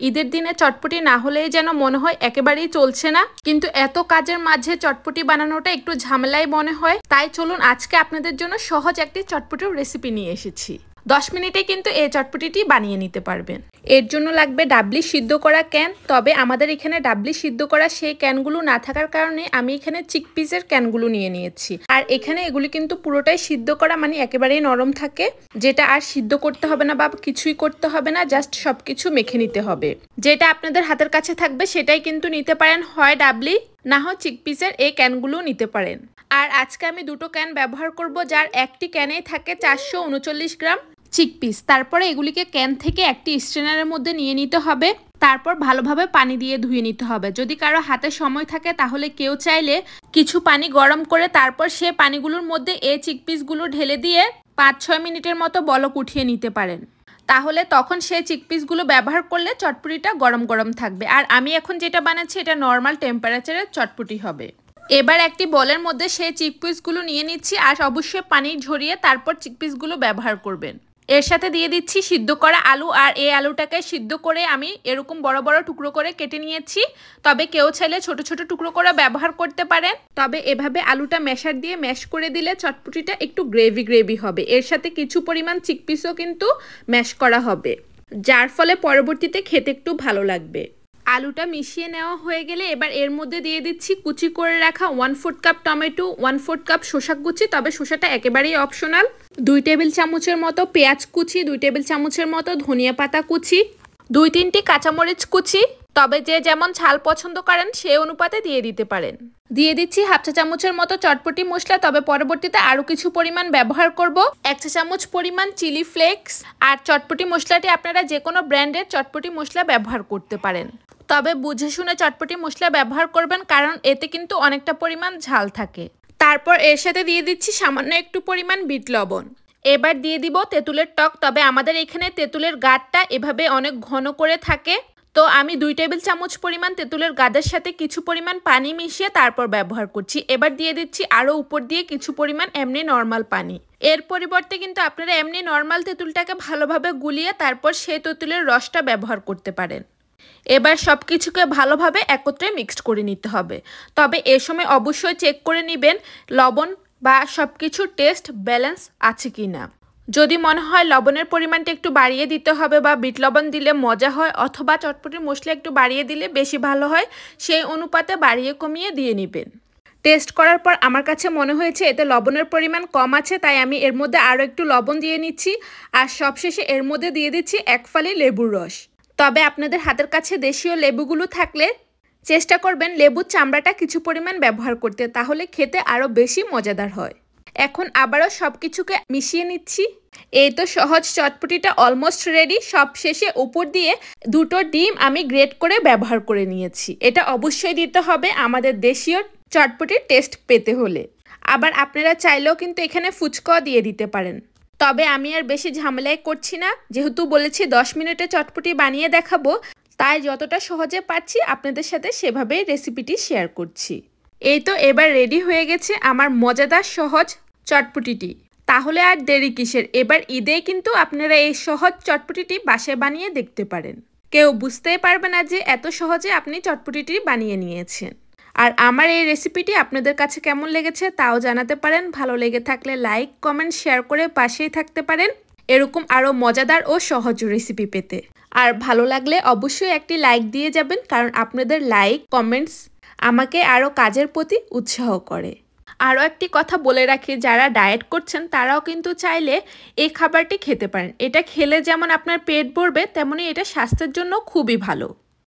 ঈদের দিনে চটপটি না হলেই যেন মনে হয় একেবারেই চলছে না, কিন্তু এত কাজের মাঝে চটপটি বানানোটা একটু ঝামেলাই মনে হয়। তাই চলুন আজকে আপনাদের জন্য সহজ একটি চটপটির রেসিপি নিয়ে এসেছি। 10 মিনিটে কিন্তু এই চটপটিটি বানিয়ে নিতে পারবেন। এর জন্য লাগবে ডাবলি সিদ্ধ করা ক্যান। তবে আমাদের এখানে ডাবলি সিদ্ধ করা সেই ক্যানগুলো না থাকার কারণে আমি এখানে চিকপিসের ক্যানগুলো নিয়ে নিয়েছি। আর এখানে এগুলি কিন্তু পুরোটাই সিদ্ধ করা, মানে একেবারেই নরম থাকে, যেটা আর সিদ্ধ করতে হবে না বা কিছুই করতে হবে না, জাস্ট সবকিছু মেখে নিতে হবে। যেটা আপনাদের হাতের কাছে থাকবে সেটাই কিন্তু নিতে পারেন, হয় ডাবলি না হয় চিকপিসের এই ক্যানগুলো নিতে পারেন। আর আজকে আমি দুটো ক্যান ব্যবহার করব, যার একটি ক্যানেই থাকে 439 গ্রাম চিকপিস। তারপরে এগুলিকে ক্যান থেকে একটি স্ট্রেনারের মধ্যে নিয়ে নিতে হবে। তারপর ভালোভাবে পানি দিয়ে ধুয়ে নিতে হবে। যদি কারো হাতে সময় থাকে তাহলে কেউ চাইলে কিছু পানি গরম করে তারপর সে পানিগুলোর মধ্যে এই চিকপিসগুলো ঢেলে দিয়ে 5-6 মিনিটের মতো বলক উঠিয়ে নিতে পারেন। তাহলে তখন সেই চিকপিসগুলো ব্যবহার করলে চটপটিটা গরম গরম থাকবে। আর আমি এখন যেটা বানাচ্ছি এটা নর্মাল টেম্পারেচারের চটপটি হবে। এবার একটি বলের মধ্যে সেই চিকপিসগুলো নিয়ে নিচ্ছি, আর অবশ্যই পানি ঝরিয়ে তারপর চিকপিসগুলো ব্যবহার করবেন। এর সাথে দিয়ে দিচ্ছি সিদ্ধ করা আলু, আর এই আলুটাকে সিদ্ধ করে আমি এরকম বড় বড় টুকরো করে কেটে নিয়েছি। তবে কেউ চাইলে ছোট ছোট টুকরো করে ব্যবহার করতে পারেন। তবে এভাবে আলুটা ম্যাশার দিয়ে ম্যাশ করে দিলে চটপটিটা একটু গ্রেভি গ্রেভি হবে। এর সাথে কিছু পরিমাণ চিকপিসও কিন্তু ম্যাশ করা হবে, যার ফলে পরবর্তীতে খেতে একটু ভালো লাগবে। আলুটা মিশিয়ে নেওয়া হয়ে গেলে এবার এর মধ্যে দিয়ে দিচ্ছি কুচি করে রাখা 1/4 কাপ টমেটো, 1/4 কাপ শসা কুচি, তবে শসাটা একেবারেই অপশনাল, 2 টেবিল চামচের মতো পেঁয়াজ কুচি, 2 টেবিল চামচের মতো ধনিয়া পাতা কুচি, 2-3টি কাঁচামরিচ কুচি, তবে যে যেমন ঝাল পছন্দ করেন সেই অনুপাতে দিয়ে দিতে পারেন। দিয়ে দিচ্ছি 1/2 চা চামচের মতো চটপটি মশলা, তবে পরবর্তীতে আরও কিছু পরিমাণ ব্যবহার করব। 1 চা চামচ পরিমাণ চিলি ফ্লেক্স। আর চটপটি মশলাটি আপনারা যে কোনো ব্র্যান্ডের চটপটি মশলা ব্যবহার করতে পারেন, তবে বুঝে শুনে চটপটি মশলা ব্যবহার করবেন, কারণ এতে কিন্তু অনেকটা পরিমাণ ঝাল থাকে। তারপর এর সাথে দিয়ে দিচ্ছি সামান্য একটু পরিমাণ বিট লবণ। এবার দিয়ে দিব তেঁতুলের টক। তবে আমাদের এখানে তেঁতুলের গাঢ়টা এভাবে অনেক ঘন করে থাকে, তো আমি 2 টেবিল চামচ পরিমাণ তেঁতুলের গাঢ়ের সাথে কিছু পরিমাণ পানি মিশিয়ে তারপর ব্যবহার করছি। এবার দিয়ে দিচ্ছি আরও উপর দিয়ে কিছু পরিমাণ এমনি নর্মাল পানি। এর পরিবর্তে কিন্তু আপনারা এমনি নর্মাল তেঁতুলটাকে ভালোভাবে গুলিয়ে তারপর সেই তেঁতুলের রসটা ব্যবহার করতে পারেন। এবার সব কিছুকে ভালোভাবে একত্রে মিক্সড করে নিতে হবে। তবে এ সময় অবশ্যই চেক করে নেবেন লবণ বা সব কিছুর টেস্ট ব্যালেন্স আছে কি না। যদি মনে হয় লবণের পরিমাণটা একটু বাড়িয়ে দিতে হবে বা বিট লবণ দিলে মজা হয়, অথবা চটপটির মশলা একটু বাড়িয়ে দিলে বেশি ভালো হয়, সেই অনুপাতে বাড়িয়ে কমিয়ে দিয়ে নেবেন। টেস্ট করার পর আমার কাছে মনে হয়েছে এতে লবণের পরিমাণ কম আছে, তাই আমি এর মধ্যে আরও একটু লবণ দিয়ে নিচ্ছি। আর সবশেষে এর মধ্যে দিয়ে দিচ্ছি 1 ফালি লেবুর রস। তবে আপনাদের হাতের কাছে দেশীয় লেবুগুলো থাকলে চেষ্টা করবেন লেবুর চামড়াটা কিছু পরিমাণ ব্যবহার করতে, তাহলে খেতে আরও বেশি মজাদার হয়। এখন আবারও সব কিছুকে মিশিয়ে নিচ্ছি। এই তো সহজ চটপটিটা অলমোস্ট রেডি। সব শেষে উপর দিয়ে 2টো ডিম আমি গ্রেট করে ব্যবহার করে নিয়েছি। এটা অবশ্যই দিতে হবে আমাদের দেশীয় চটপটির টেস্ট পেতে হলে। আবার আপনারা চাইলেও কিন্তু এখানে ফুচকাও দিয়ে দিতে পারেন, তবে আমি আর বেশি ঝামেলাই করছি না, যেহেতু বলেছি 10 মিনিটে চটপটি বানিয়ে দেখাবো, তাই যতটা সহজে পারছি আপনাদের সাথে সেভাবেই রেসিপিটি শেয়ার করছি। এই তো এবার রেডি হয়ে গেছে আমার মজাদার সহজ চটপটিটি। তাহলে আর দেরি কিসের, এবার ঈদে কিন্তু আপনারা এই সহজ চটপটিটি বাসায় বানিয়ে দেখতে পারেন। কেউ বুঝতেই পারবে না যে এত সহজে আপনি চটপটিটি বানিয়ে নিয়েছেন। আর আমার এই রেসিপিটি আপনাদের কাছে কেমন লেগেছে তাও জানাতে পারেন। ভালো লেগে থাকলে লাইক কমেন্ট শেয়ার করে পাশেই থাকতে পারেন এরকম আরও মজাদার ও সহজ রেসিপি পেতে। আর ভালো লাগলে অবশ্যই একটি লাইক দিয়ে যাবেন, কারণ আপনাদের লাইক কমেন্টস আমাকে আরও কাজের প্রতি উৎসাহ করে। আরও একটি কথা বলে রাখি, যারা ডায়েট করছেন তারাও কিন্তু চাইলে এই খাবারটি খেতে পারেন। এটা খেলে যেমন আপনার পেট ভরবে, তেমনি এটা স্বাস্থ্যের জন্য খুবই ভালো।